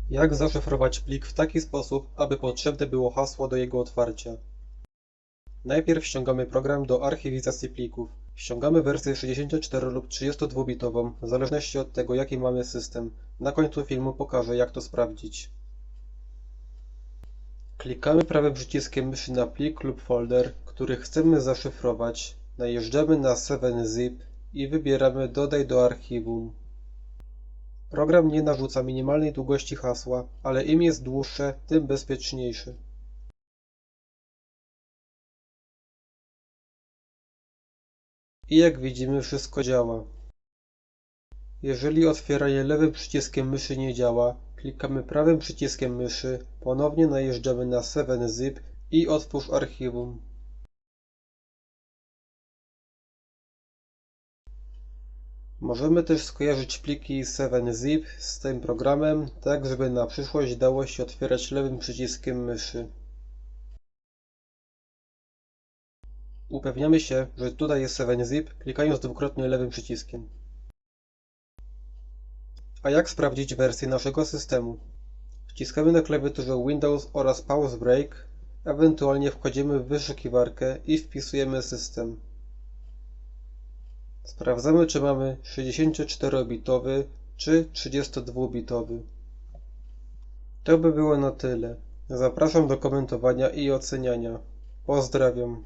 Jak zaszyfrować plik w taki sposób, aby potrzebne było hasło do jego otwarcia? Najpierw ściągamy program do archiwizacji plików. Ściągamy wersję 64 lub 32-bitową, w zależności od tego, jaki mamy system. Na końcu filmu pokażę, jak to sprawdzić. Klikamy prawym przyciskiem myszy na plik lub folder, który chcemy zaszyfrować. Najeżdżamy na 7zip i wybieramy Dodaj do archiwum. Program nie narzuca minimalnej długości hasła, ale im jest dłuższe, tym bezpieczniejszy. I jak widzimy, wszystko działa. Jeżeli otwieranie lewym przyciskiem myszy nie działa, klikamy prawym przyciskiem myszy, ponownie najeżdżamy na 7zip i otwórz archiwum. Możemy też skojarzyć pliki 7zip z tym programem, tak żeby na przyszłość dało się otwierać lewym przyciskiem myszy. Upewniamy się, że tutaj jest 7zip, klikając dwukrotnie lewym przyciskiem. A jak sprawdzić wersję naszego systemu? Wciskamy na klawiaturze Windows oraz Pause Break, ewentualnie wchodzimy w wyszukiwarkę i wpisujemy system. Sprawdzamy, czy mamy 64-bitowy czy 32-bitowy. To by było na tyle. Zapraszam do komentowania i oceniania. Pozdrawiam.